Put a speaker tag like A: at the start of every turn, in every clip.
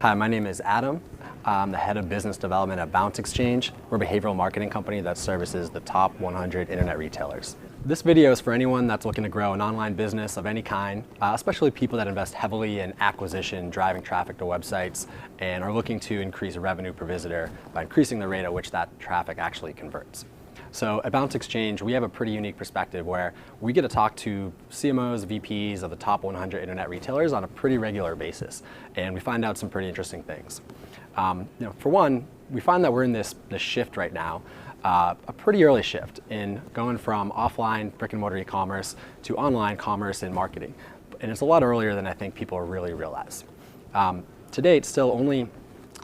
A: Hi, my name is Adam. I'm the head of business development at BounceX. We're a behavioral marketing company that services the top 100 internet retailers. This video is for anyone that's looking to grow an online business of any kind, especially people that invest heavily in acquisition, driving traffic to websites, and are looking to increase revenue per visitor by increasing the rate at which that traffic actually converts. So at BounceX, we have a pretty unique perspective where we get to talk to CMOs, VPs of the top 100 internet retailers on a pretty regular basis, and we find out some pretty interesting things. For one, we find that we're in this shift right now, a pretty early shift in going from offline brick and mortar e-commerce to online commerce and marketing, and it's a lot earlier than I think people really realize. To date, still only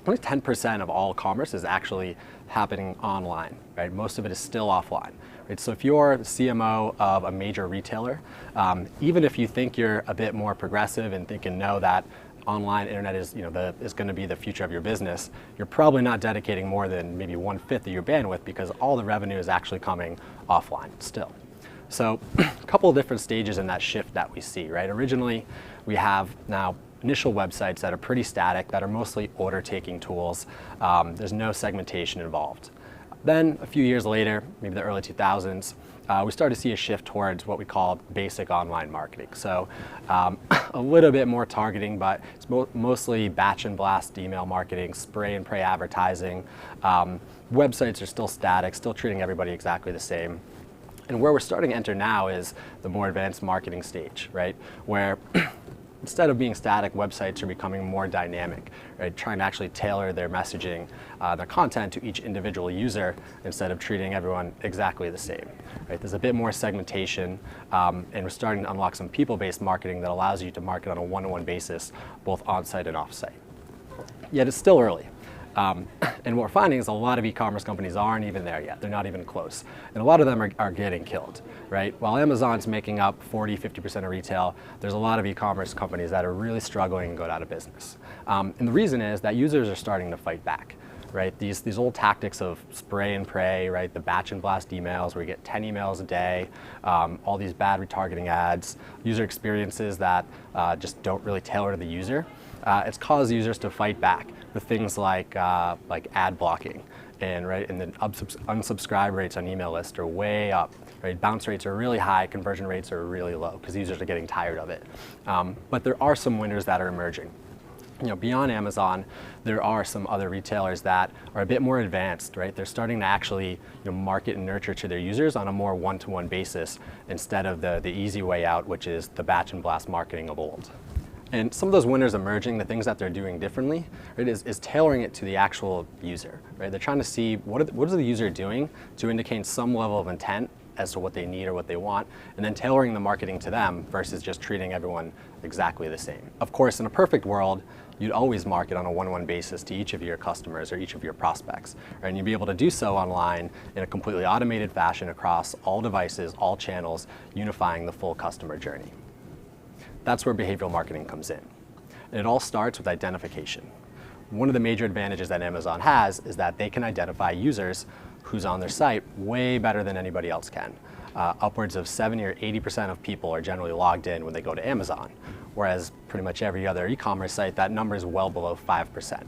A: 10% of all commerce is actually happening online, right? Most of it is still offline, right? So if you're the CMO of a major retailer, even if you think you're a bit more progressive and think and know that online internet is, is going to be the future of your business, you're probably not dedicating more than maybe 1/5 of your bandwidth because all the revenue is actually coming offline still. So a couple of different stages in that shift that we see, right? Originally, we have now initial websites that are pretty static, that are mostly order-taking tools. There's no segmentation involved. Then a few years later, maybe the early 2000s, we started to see a shift towards what we call basic online marketing. So a little bit more targeting, but it's mostly batch and blast email marketing, spray and pray advertising. Websites are still static, still treating everybody exactly the same. And where we're starting to enter now is the more advanced marketing stage, right? Where instead of being static, websites are becoming more dynamic, right? Trying to actually tailor their messaging, their content to each individual user instead of treating everyone exactly the same, right? There's a bit more segmentation, and we're starting to unlock some people-based marketing that allows you to market on a one-to-one basis, both on-site and off-site. Yet it's still early. And what we're finding is a lot of e-commerce companies aren't even there yet. They're not even close. And a lot of them are getting killed, right? While Amazon's making up 40–50% of retail, there's a lot of e-commerce companies that are really struggling and go out of business. And the reason is that users are starting to fight back, right? These old tactics of spray and pray, right? The batch and blast emails where you get 10 emails a day, all these bad retargeting ads, user experiences that just don't really tailor to the user. It's caused users to fight back with things like ad blocking, and the unsubscribe rates on email lists are way up. Right? Bounce rates are really high, conversion rates are really low because users are getting tired of it. But there are some winners that are emerging. Beyond Amazon, there are some other retailers that are a bit more advanced, right? They're starting to actually market and nurture to their users on a more one-to-one basis instead of the easy way out, which is the batch and blast marketing of old. And some of those winners emerging, the things that they're doing differently, right, is tailoring it to the actual user. Right? They're trying to see what is the user doing to indicate some level of intent as to what they need or what they want, and then tailoring the marketing to them versus just treating everyone exactly the same. Of course, in a perfect world, you'd always market on a one-to-one basis to each of your customers or each of your prospects. Right? And you'd be able to do so online in a completely automated fashion across all devices, all channels, unifying the full customer journey. That's where behavioral marketing comes in. And it all starts with identification. One of the major advantages that Amazon has is that they can identify users who's on their site way better than anybody else can. Upwards of 70 or 80% of people are generally logged in when they go to Amazon, whereas pretty much every other e-commerce site, that number is well below 5%.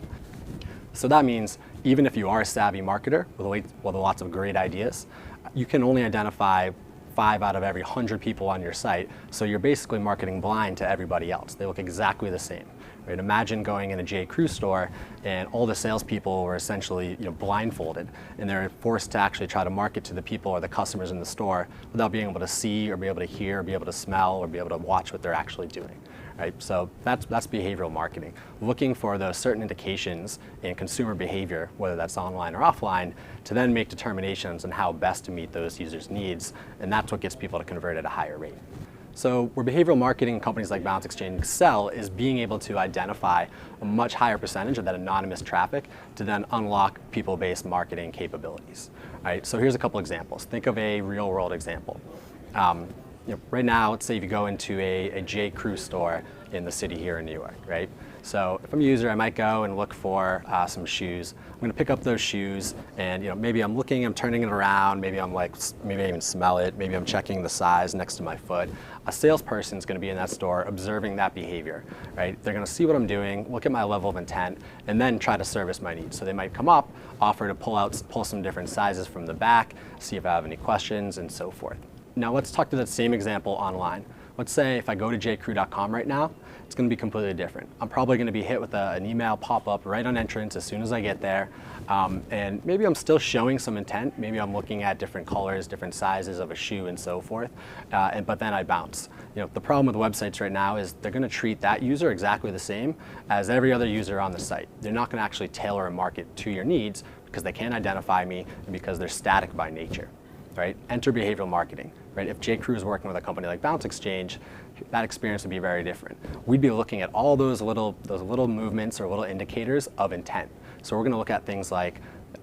A: So that means even if you are a savvy marketer with lots of great ideas, you can only identify 5 out of every 100 people on your site, so you're basically marketing blind to everybody else. They look exactly the same. Right? Imagine going in a J.Crew store and all the salespeople were essentially blindfolded, and they're forced to actually try to market to the people or the customers in the store without being able to see or be able to hear or be able to smell or be able to watch what they're actually doing. Right? So that's behavioral marketing, looking for those certain indications in consumer behavior, whether that's online or offline, to then make determinations on how best to meet those users' needs, and that's what gets people to convert at a higher rate. So where behavioral marketing companies like BounceX excel is being able to identify a much higher percentage of that anonymous traffic to then unlock people-based marketing capabilities. Right? So here's a couple examples. Think of a real-world example. Right now, let's say if you go into a J.Crew store in the city here in New York, right? So if I'm a user, I might go and look for some shoes. I'm going to pick up those shoes, and maybe I'm looking, I'm turning it around, maybe maybe I even smell it, maybe I'm checking the size next to my foot. A salesperson is going to be in that store observing that behavior, right? They're going to see what I'm doing, look at my level of intent, and then try to service my needs. So they might come up, offer to pull some different sizes from the back, see if I have any questions, and so forth. Now let's talk to that same example online. Let's say if I go to jcrew.com right now, it's going to be completely different. I'm probably going to be hit with an email pop-up right on entrance as soon as I get there. And maybe I'm still showing some intent. Maybe I'm looking at different colors, different sizes of a shoe and so forth. But then I bounce. The problem with websites right now is they're going to treat that user exactly the same as every other user on the site. They're not going to actually tailor a market to your needs because they can't identify me and because they're static by nature. Right? Enter behavioral marketing. Right? If J.Crew is working with a company like BounceX, that experience would be very different. We'd be looking at all those little movements or little indicators of intent. So we're going to look at things like,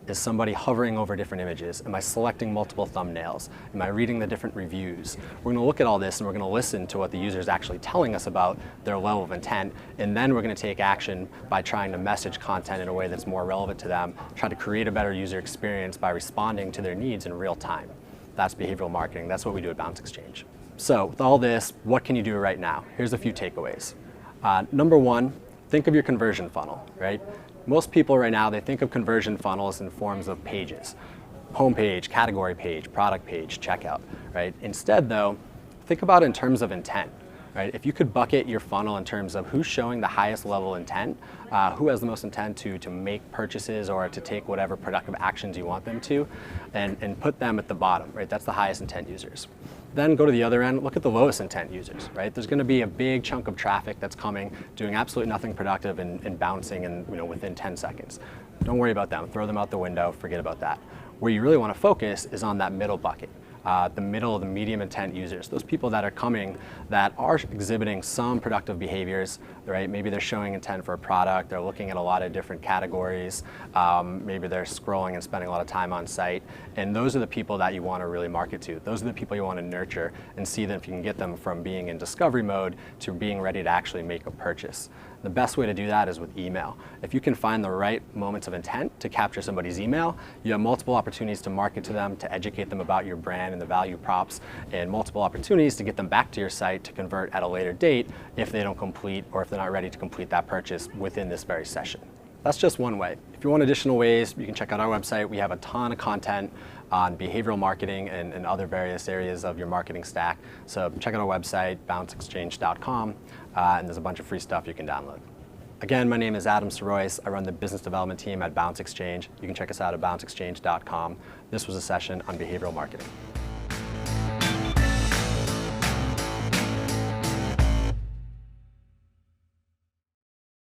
A: is somebody hovering over different images? Am I selecting multiple thumbnails? Am I reading the different reviews? We're going to look at all this and we're going to listen to what the user is actually telling us about their level of intent, and then we're going to take action by trying to message content in a way that's more relevant to them, try to create a better user experience by responding to their needs in real time. That's behavioral marketing. That's what we do at BounceX. So with all this, what can you do right now? Here's a few takeaways. Number one, think of your conversion funnel, right? Most people right now, they think of conversion funnels in forms of pages. Homepage, category page, product page, checkout, right? Instead though, think about it in terms of intent. Right? If you could bucket your funnel in terms of who's showing the highest level intent, who has the most intent to make purchases or to take whatever productive actions you want them to, and put them at the bottom, right? That's the highest intent users. Then go to the other end, look at the lowest intent users, right? There's going to be a big chunk of traffic that's coming, doing absolutely nothing productive and bouncing within 10 seconds. Don't worry about them, throw them out the window, forget about that. Where you really want to focus is on that middle bucket. The medium intent users, those people that are coming that are exhibiting some productive behaviors, right? Maybe they're showing intent for a product, they're looking at a lot of different categories, maybe they're scrolling and spending a lot of time on site, and those are the people that you want to really market to. Those are the people you want to nurture and see that if you can get them from being in discovery mode to being ready to actually make a purchase. The best way to do that is with email. If you can find the right moments of intent to capture somebody's email, you have multiple opportunities to market to them, to educate them about your brand and the value props, and multiple opportunities to get them back to your site to convert at a later date if they don't complete or if they're not ready to complete that purchase within this very session. That's just one way. If you want additional ways, you can check out our website. We have a ton of content on behavioral marketing and other various areas of your marketing stack. So check out our website, BounceX.com, and there's a bunch of free stuff you can download. Again, my name is Adam Sirois. I run the business development team at BounceX. You can check us out at BounceX.com. This was a session on behavioral marketing.